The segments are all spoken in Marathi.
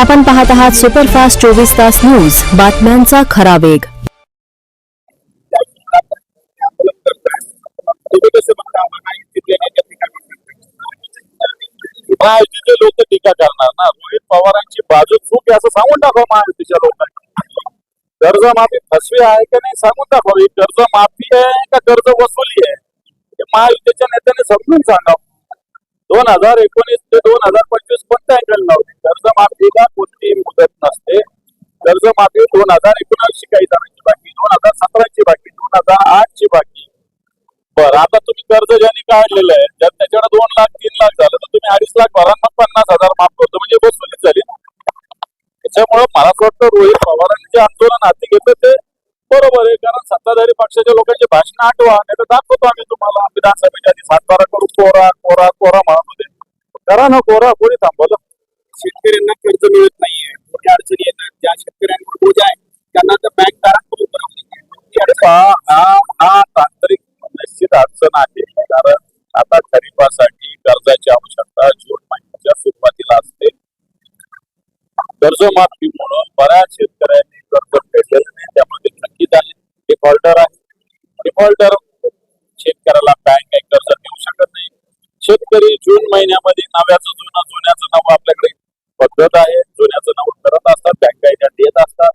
आपण पाहत आहात सुपरफास्ट 24 तास न्यूज, बातम्यांचा खरा वेग. महायुतीचे लोक टीका करणार ना, रोहित पवारांची बाजू चूक आहे असं सांगून दाखवा महायुतीच्या लोकांनी. कर्जमाफी फसवी आहे का नाही सांगून दाखवा. ही कर्जमाफी आहे का कर्ज वसुली आहे हे महायुतीच्या नेत्याने समजून सांगावं. 2019 ते 2025 कोणत्या अँगल लावली? कर्जमाफीला कोणतीही मुदत नसते. कर्जमाफी 2019 ची काही जणांची बाकी, 2017 ची बाकी, 2008 ची बाकी. बरं, आता तुम्ही कर्ज ज्यांनी काढलेलं आहे त्याच्याकडे 2 लाख 3 लाख झालं तर तुम्ही 2.5 लाख भरा, मग 50,000 माफ करतो, म्हणजे वसुलीच झाली ना. त्याच्यामुळे मला असं वाटतं रोहित पवारांनी जे आंदोलन हाती घेतलं ते बरोबर आहे, कारण सत्ताधारी पक्षाच्या लोकांची भाषण आठवा, नाही तर दाखवतो आम्ही तुम्हाला. विधानसभेच्या आधी 7-12 करू कोरा कोरा कोरा म्हणत होते. करा ना कोरा, कोणी थांबवलं? शेतकऱ्यांना कर्ज मिळत नाहीये, मोठ्या अडचणी येतात, त्या शेतकऱ्यांवर बोज आहे, त्यांना तर बँक हा तांत्रिक निश्चित अडचण आहे. कारण आता खरीपासाठी कर्जाची आवश्यकता जून महिन्याच्या सुरुवातीला असते. कर्जमाफीमुळे बऱ्याच शेतकऱ्यांनी कर्ज फेडलेलं नाही, त्यामध्ये थकीत आहे, डिफॉल्टर आहे. डिफॉल्टर शेतकऱ्याला बँक काही कर्ज देऊ शकत नाही. शेतकरी जून महिन्यामध्ये नव्याचं जुनं, जुन्याचं नवं आपल्याकडे पद्धत आहे, जुन्याचं नवं करत असतात, बँका देत असतात.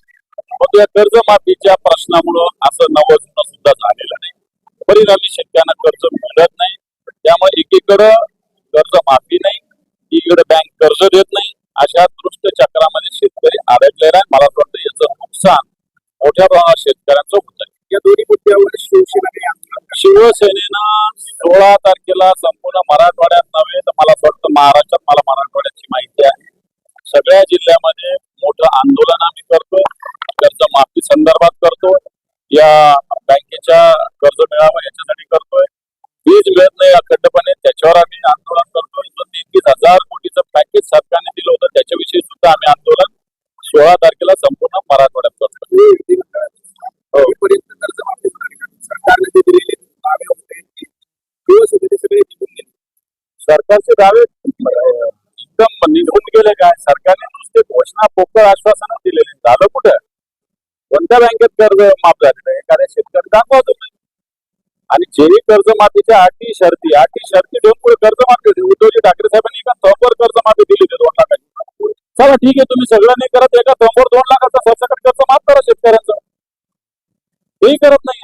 मग या कर्जमाफीच्या प्रश्नामुळं असं नवं जुनं सुद्धा झालेलं नाही. परिणामी शेतकऱ्यांना कर्ज मिळत नाही. त्यामुळे एकीकडे कर्ज माफी नाही, एकीकडे बँक कर्ज देत नाही. अशा दृष्ट चक्रामध्ये शेतकरी अडकलेला आहे. मला असं वाटतं याचं नुकसान मोठ्या प्रमाणात शेतकऱ्यांचं होत आहे. या दोन्ही मुद्द्यावर शिवसेनेनं 16 तारखेला संपूर्ण मराठवाड्यात नव्हे तर मला असं वाटतं महाराष्ट्रात, मला मराठवाड्याची माहिती आहे, सगळ्या जिल्ह्यामध्ये मोठं आंदोलन आम्ही करतो. कर्जमाफी संदर्भात करतो, या बँकेच्या कर्ज मिळावं याच्यासाठी करतोय. वीज मिळत नाही अखंडपणे, त्याच्यावर आम्ही आंदोलन करतोय. 30,000 कोटीचं पॅकेज सरकारने दिलं होतं, त्याच्याविषयी सुद्धा आम्ही आंदोलन 16 तारखेला संपूर्ण मराठवाड्यात करतो. सरकारचे दावे एकदम निघून गेले काय? सरकारने नुसते घोषणा पोकळ आश्वासनं दिलेले, झालं कुठं? कोणत्या बँकेत कर्ज माफ झालेलं आहे? एखाद्या शेतकरी दाखवा तुम्ही. आणि जेही कर्जमाफीच्या अटी शर्ती देऊन पुढे कर्जमाफी होती. उद्धवजी ठाकरे साहेबांनी एका तोंडवर कर्जमाफी दिली होती 2 लाखाची. चला ठीक आहे, तुम्ही सगळं नाही करत, एका तोंडवर 2 लाखाचा सरसकट कर्ज माफ करा शेतकऱ्यांचं. तेही करत नाही.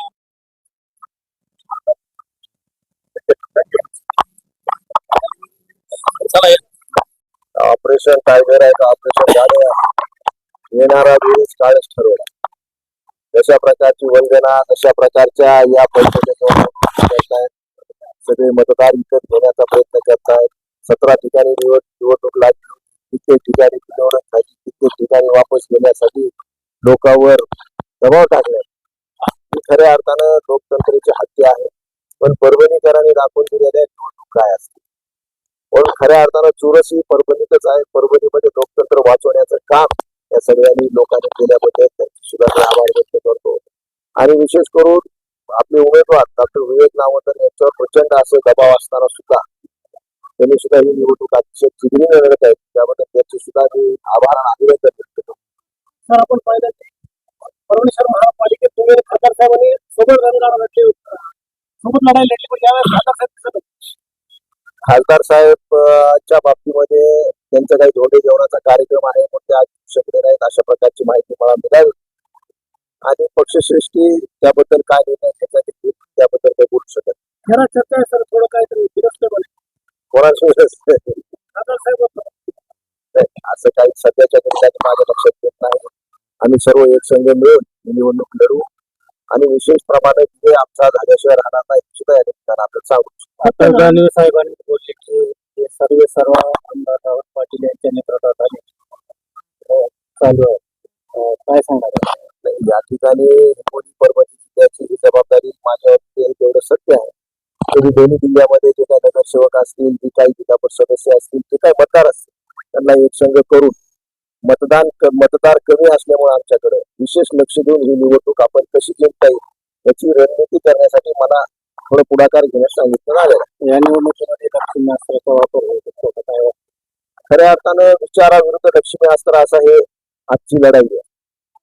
चला, ऑपरेशन टायगर आहे का ऑपरेशन झालं, येणारा दिवस काळच ठरवला. जशा प्रकारची वंदना, तशा प्रकारच्या या बैठकीत सगळे मतदार विकत घेण्याचा प्रयत्न करतायत. 17 ठिकाणी निवडणूक लागली, कित्येक ठिकाणी निवडणूक झाली, कित्येक ठिकाणी वापस घेण्यासाठी लोकांवर दबाव टाकण्यात. ही खऱ्या अर्थानं लोकतंत्राची हत्या आहे. पण परभणीकरांनी दाखवून दिलेल्या निवडणूक काय असते, म्हणून खऱ्या अर्थानं चुरस ही परभणीतच आहे. परभणीमध्ये लोकतंत्र वाचवण्याचं काम या सगळ्यांनी लोकांनी केल्याबद्दल त्यांची सुद्धा आभार व्यक्त करतो. आणि विशेष करून आपले उमेदवार डॉक्टर विवेक नावंतर यांच्यावर प्रचंड असं दबाव असताना सुद्धा त्यांनी सुद्धा ही निवडणूक अतिशय जिगरीने लढत आहेत, त्याबद्दल त्यांचे सुद्धा मी आभार आणि अभिनंदन व्यक्त करतो. सर, आपण पाहिलं की परभणी शहर महापालिकेत तुम्ही खासदार साहेबांनी सोबत लढाई लढली, पण यावेळेस खासदार साहेबच्या बाबतीमध्ये त्यांचा काही धोंडे जेवणाचा कार्यक्रम आहे, मग ते आज शकले नाहीत अशा प्रकारची माहिती मला मिळाली. आणि पक्षश्रेष्ठी त्याबद्दल काय निर्णय घ्यायचा त्याबद्दल काही बोलू शकत खरं चर्चा आहे. सर, थोडं काहीतरी असं काही सध्याच्या दिवसात माझ्या लक्षात येत नाही. आम्ही सर्व एकसंघ मिळून निवडणूक लढू आणि विशेष प्रमाणात जे आमचा झाल्याशिवाय राहणार नाही सुद्धा या ठिकाणी आपण सांगू. गांधी साहेबांनी बोलले की सर्व आमदार पाटील यांच्या नेतृत्वाखाली चालू आहे. काय सांगायचं या ठिकाणी परभणी जिल्ह्याची ही जबाबदारी माझ्यावरती तेवढं सत्य आहे. तरी दोन्ही जिल्ह्यामध्ये जे काही नगरसेवक असतील, जे काही जिल्हा परिषद सदस्य असतील, जे काही मतदार असतील, त्यांना एकसंघ करून मतदार कमी असल्यामुळे आमच्याकडे विशेष लक्ष देऊन ही निवडणूक आपण कशी जिंकता येईल याची रणनीती करण्यासाठी मला थोडं पुढाकार घेण्यास सांगितलं आलेलं. या निवडणुकीमध्ये दक्षिणास्त्राचा वापर होऊ शकतो. खऱ्या अर्थानं विचाराविरुद्ध लक्ष्मी अस्त्र असा हे आजची लढाई आहे.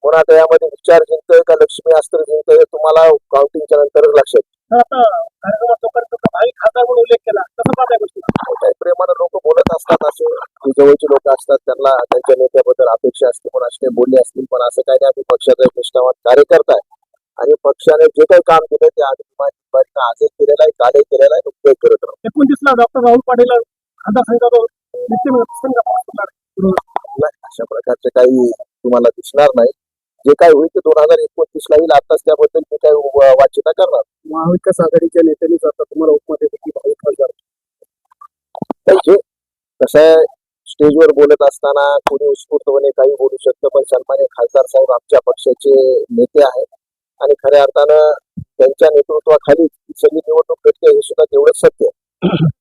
म्हणून आता यामध्ये विचार जिंकतोय का लक्ष्मी अस्त्र जिंकतोय हे तुम्हाला काउंटिंगच्या नंतर लक्षात तर आता कार्यक्रमात लोकांचा भावी खासदार म्हणून उल्लेख केला कसं पाहताय गोष्टी काही प्रेमानं लोक बोलत असतात. असे जे जवळचे लोक असतात त्यांना त्यांच्या नेत्याबद्दल अपेक्षा असते पण असे बोलले असतील पण असं काही नाही. आम्ही पक्षाचा एक निष्ठावान कार्यकर्ता आहे आणि पक्षाने जे काही काम केलं ते आम्ही आजही केलेलं आहे, कालही केलेलं आहे, नुकतेच करत राहू. 29 डॉक्टर राहुल पाटील खासदार संघाचा नाही, अशा प्रकारचे काही तुम्हाला दिसणार नाही. जे काही होईल ते 2029 ला येईल. आताच त्याबद्दल मी काही वाचिता करणार. महाविकास आघाडीच्या नेत्यांनीच आता तुम्हाला उपमध्ये भावी खासदार पाहिजे. कसं आहे, स्टेजवर बोलत असताना कोणी उत्स्फूर्तपणे काही बोलू शकतं पण सन्मान्य खासदार साहेब आमच्या पक्षाचे नेते आहेत आणि खऱ्या अर्थानं त्यांच्या नेतृत्वाखाली ही सगळी निवडणूक घडते हे सुद्धा तेवढंच सत्य आहे.